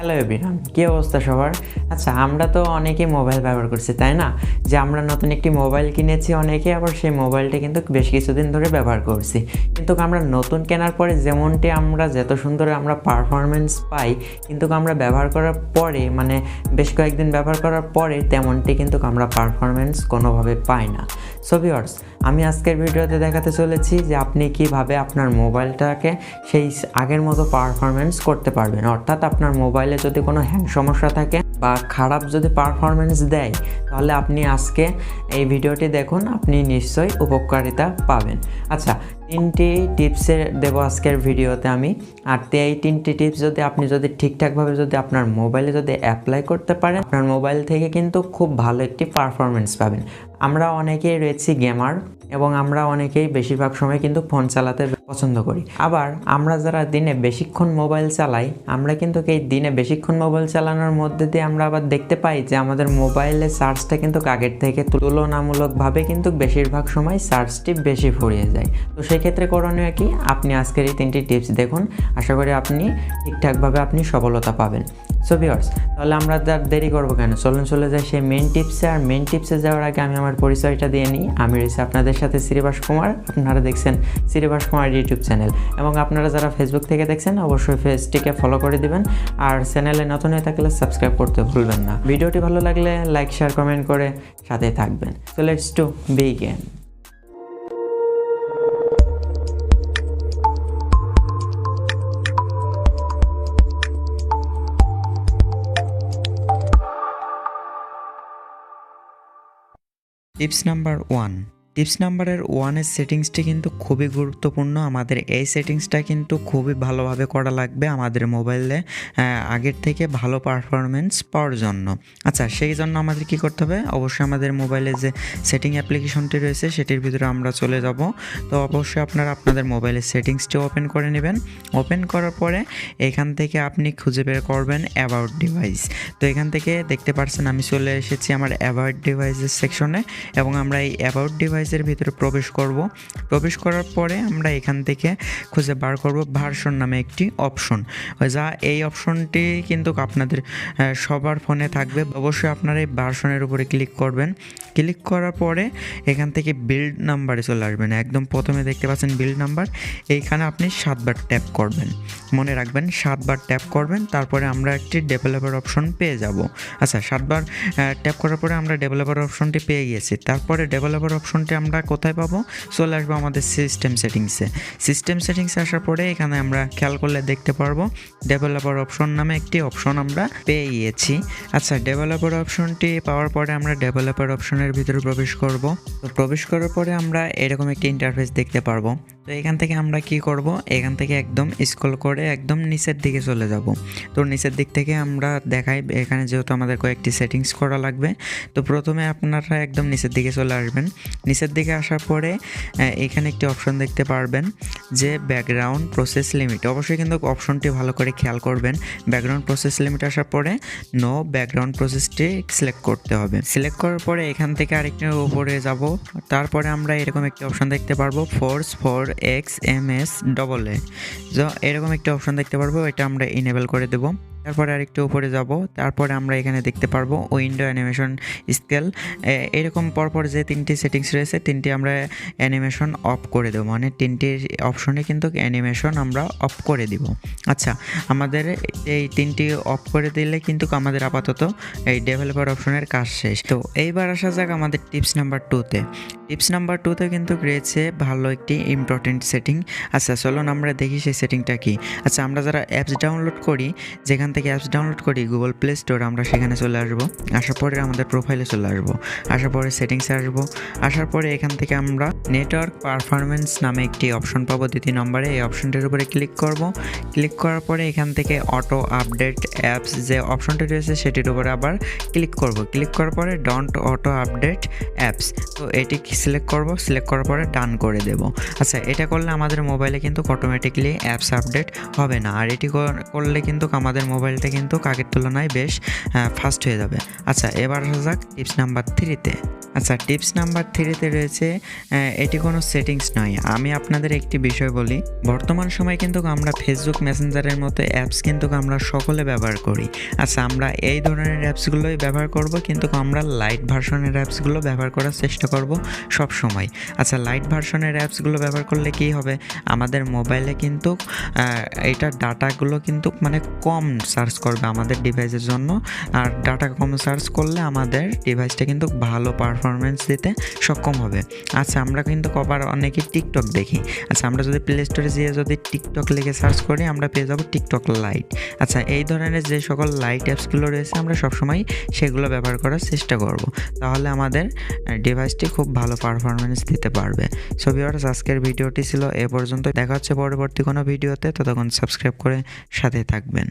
Hello everyone, কী অবস্থা সবার? আচ্ছা, আমরা তো অনেকেই মোবাইল ব্যবহার করছি, তাই না? যে আমরা নতুন একটি মোবাইল কিনেছি, অনেকে আবার সেই মোবাইলটা কিন্তু বেশ কিছুদিন ধরে ব্যবহার করছি। কিন্তু আমরা নতুন কেনার পরে যেমনটি আমরা যত সুন্দর আমরা পারফরমেন্স পাই, কিন্তু আমরা ব্যবহার করার পরে বেশ কয়েকদিন ব্যবহার করার পরে তেমনটি কিন্তু আমরা পারফরমেন্স কোনোভাবে পাই না। সো ভিউয়ার্স, আমি আজকের ভিডিওতে দেখাতে চলেছি যে আপনি কিভাবে আপনার মোবাইলটাকে সেই আগের মতো পারফরমেন্স করতে পারবেন। অর্থাৎ আপনার মোবাইলে যদি কোনো হ্যাং সমস্যা থাকে বা খারাপ যদি পারফরমেন্স দেয়, তাহলে আপনি আজকে এই ভিডিওটি দেখুন, আপনি নিশ্চয়ই উপকারিতা পাবেন। আচ্ছা, 3টি টিপসে দেবো আজকের ভিডিওতে আমি। আর এই 3টি টিপস যদি আপনি ঠিকঠাকভাবে আপনার মোবাইলে অ্যাপ্লাই করতে পারেন, আপনার মোবাইল থেকে কিন্তু খুব ভালো একটি পারফরমেন্স পাবেন। আমরা অনেকেই রয়েছি গেমার এবং আমরা অনেকেই বেশিরভাগ সময় কিন্তু ফোন চালাতে পছন্দ করি। আবার আমরা যারা দিনে বেশিক্ষণ মোবাইল চালাই, আমরা কিন্তু এই দিনে বেশিক্ষণ মোবাইল চালানোর মধ্যে দিয়ে আমরা আবার দেখতে পাই যে আমাদের মোবাইলের চার্জটা কিন্তু আগের থেকে তুলনামূলকভাবে কিন্তু বেশিরভাগ সময় চার্জটি বেশি ফুরিয়ে যায়। তো সেই ক্ষেত্রে করণীয় কি? আপনি আজকের এই 3টি টিপস দেখুন, আশা করি আপনি ঠিকঠাকভাবে আপনি সফলতা পাবেন। সো ভিউয়ার্স, তাহলে আমরা দেরি করবো কেন, চলে যাই সেই মেন টিপসে। আর মেন টিপসে যাওয়ার আগে আমি আমার পরিচয়টা দিয়ে নিই। আমি রয়েছি আপনাদের সাথে শ্রীবাস কুমার। আপনারা দেখছেন শ্রীবাস কুমার ইউটিউব চ্যানেল, এবং আপনারা যারা ফেসবুক থেকে দেখছেন অবশ্যই পেজটিকে ফলো করে দিবেন। আর চ্যানেলে নতুন হয়ে থাকলে সাবস্ক্রাইব করতে ভুলবেন না। ভিডিওটি ভালো লাগলে লাইক, শেয়ার, কমেন্ট করে সাথে থাকবেন। So let's to begin. Tips number 1। Tips নাম্বারের 1-এর সেটিংসটি কিন্তু খুবই গুরুত্বপূর্ণ। আমাদের এই সেটিংসটা কিন্তু খুবই ভালোভাবে করা লাগবে আমাদের মোবাইলে আগের থেকে ভালো পারফরমেন্স পাওয়ার জন্য। আচ্ছা, সেই জন্য আমাদের কি করতে হবে? অবশ্যই আমাদের মোবাইলে যে সেটিং অ্যাপ্লিকেশনটি রয়েছে সেটির ভিতরে আমরা চলে যাব। তো অবশ্যই আপনারা আপনাদের মোবাইলের সেটিংসটি ওপেন করে নেবেন। ওপেন করার পরে এখান থেকে আপনি খুঁজে বের করবেন অ্যাবাউট ডিভাইস। তো এখান থেকে দেখতে পাচ্ছেন আমি চলে এসেছি আমার অ্যাবাউট ডিভাইসের সেকশনে, এবং আমরা এই অ্যাবাউট ডিভাইসের ভিতরে প্রবেশ করার পরে আমরা এখান থেকে খুঁজে বার করব ভার্সন নামে একটি অপশন, যা এই অপশনটি কিন্তু আপনাদের সবার ফোনে থাকবে। অবশ্যই আপনারা এই ভার্সনের উপরে ক্লিক করবেন। ক্লিক করার পরে এখান থেকে বিল্ড নাম্বারে চলে আসবেন। একদম প্রথমে দেখতে পাচ্ছেন বিল্ড নাম্বার, এইখানে আপনি 7বার ট্যাপ করবেন। মনে রাখবেন 7বার ট্যাপ করবেন, তারপরে আমরা একটি ডেভেলপার অপশন পেয়ে যাব। আচ্ছা, 7বার ট্যাপ করার পরে আমরা ডেভেলপার অপশনটি পেয়ে গেছি। তারপরে ডেভেলপার অপশনটি আমরা কোথায় পাবো? চলে আসবো আমাদের সিস্টেম সেটিংসে আসার পরে এখানে আমরা খেয়াল করলে দেখতে পারবো ডেভেলপার অপশন নামে একটি অপশন আমরা পেয়ে গিয়েছি। আচ্ছা, ডেভেলপার অপশনটি পাওয়ার পরে আমরা ডেভেলপার অপশনের ভিতরে প্রবেশ করব। তো প্রবেশ করার পরে আমরা এরকম একটি ইন্টারফেস দেখতে পারবো। তো এখান থেকে আমরা কি করব? এখান থেকে একদম স্ক্রল করে একদম নিচের দিকে চলে যাব। তো নিচের দিক থেকে আমরা দেখাই, এখানে যেহেতু আমাদের কয়েকটি সেটিংস করা লাগবে। তো প্রথমে আপনারা একদম নিচের দিকে চলে আসবেন। নিচের দিকে আসার পরে এখানে একটি অপশন দেখতে পারবেন যে ব্যাকগ্রাউন্ড প্রসেস লিমিট। অবশ্যই কিন্তু অপশনটি ভালো করে খেয়াল করবেন। ব্যাকগ্রাউন্ড প্রসেস লিমিট আসার পরে নো ব্যাকগ্রাউন্ড প্রসেসটি সিলেক্ট করতে হবে। সিলেক্ট করার পরে এখান থেকে আরেকটি উপরে যাব। তারপরে আমরা এরকম একটি অপশন দেখতে পারবো ফোর্স ফর XMS AA, এরকম একটি অপশন দেখতে পারবো। এটা আমরা ইনেবল করে দেবো। তারপরে আরেকটু উপরে যাব। তারপরে আমরা এখানে দেখতে পারবো উইন্ডো অ্যানিমেশন স্কেল। এরকম পরপর যে 3টি সেটিংস রয়েছে 3টি আমরা অ্যানিমেশন অফ করে দেবো, মানে 3টি অপশনে কিন্তু অ্যানিমেশন আমরা অফ করে দিব। আচ্ছা, আমাদের এই 3টি অফ করে দিলে কিন্তু আমাদের আপাতত এই ডেভেলপার অপশনের কাজ শেষ। তো এইবার আসা যাক আমাদের টিপস নাম্বার 2-তে। টিপস নাম্বার 2-তে কিন্তু রয়েছে ভালো একটি ইম্পর্টেন্ট সেটিং। আচ্ছা, চলুন আমরা দেখি সেই সেটিংটা কি। আচ্ছা, আমরা যারা অ্যাপস ডাউনলোড করি, যেখান থেকে অ্যাপস ডাউনলোড করি গুগল প্লে স্টোর, আমরা সেখানে চলে আসবো। আসার পরে আমাদের প্রোফাইলে চলে আসবো। আসার পরে সেটিংসে আসবো। আসার পরে এখান থেকে আমরা নেটওয়ার্ক পারফরমেন্স নামে একটি অপশন পাবো 2 নম্বরে। এই অপশনটির উপরে ক্লিক করব। ক্লিক করার পরে এখান থেকে অটো আপডেট অ্যাপস যে অপশনটি রয়েছে সেটির উপরে আবার ক্লিক করব। ক্লিক করার পরে ডোন্ট অটো আপডেট অ্যাপস, তো এটি সিলেক্ট করব। সিলেক্ট করার পরে ডান করে দেব। আচ্ছা, এটা করলে আমাদের মোবাইলে কিন্তু অটোমেটিকলি অ্যাপস আপডেট হবে না। আর এটি করলে কিন্তু আমাদের মোবাইলটা কিন্তু আগের তুলনায় বেশ ফাস্ট হয়ে যাবে। আচ্ছা, এবার আসা যাক টিপস নাম্বার 3-তে। আচ্ছা, টিপস নাম্বার 3-তে রয়েছে এটি কোনো সেটিংস নয়। আমি আপনাদের একটি বিষয় বলি, বর্তমান সময়ে কিন্তু আমরা ফেসবুক মেসেঞ্জারের মতো অ্যাপস কিন্তু আমরা সকলে ব্যবহার করি। আচ্ছা, আমরা এই ধরনের অ্যাপসগুলোই ব্যবহার করব, কিন্তু আমরা লাইট ভার্সনের অ্যাপসগুলো ব্যবহার করার চেষ্টা করব সব সময়। আচ্ছা, লাইট ভার্সনের অ্যাপসগুলো ব্যবহার করলে কী হবে, আমাদের মোবাইলে কিন্তু এটার ডাটাগুলো কিন্তু মানে কম সার্চ করবে আমাদের ডিভাইসের জন্য। আর ডাটা কম সার্চ করলে আমাদের ডিভাইসটা কিন্তু ভালো পারফরমেন্স দিতে সক্ষম হবে। আচ্ছা, আমরা কিন্তু আবার অনেকে টিকটক দেখি। আচ্ছা, আমরা যদি প্লে স্টোরে গিয়ে যদি টিকটক লিখে সার্চ করি, আমরা পেয়ে যাবো টিকটক লাইট। আচ্ছা, এই ধরনের যে সকল লাইট অ্যাপসগুলো রয়েছে আমরা সবসময় সেগুলো ব্যবহার করার চেষ্টা করব, তাহলে আমাদের ডিভাইসটি খুব ভালো পারফরমেন্স দিতে পারবে। সো ভিউয়ার্স, আজকের ভিডিওটি ছিল এ পর্যন্ত। দেখা হচ্ছে পরবর্তী কোনো ভিডিওতে, ততক্ষণ সাবস্ক্রাইব করে সাথে থাকবেন।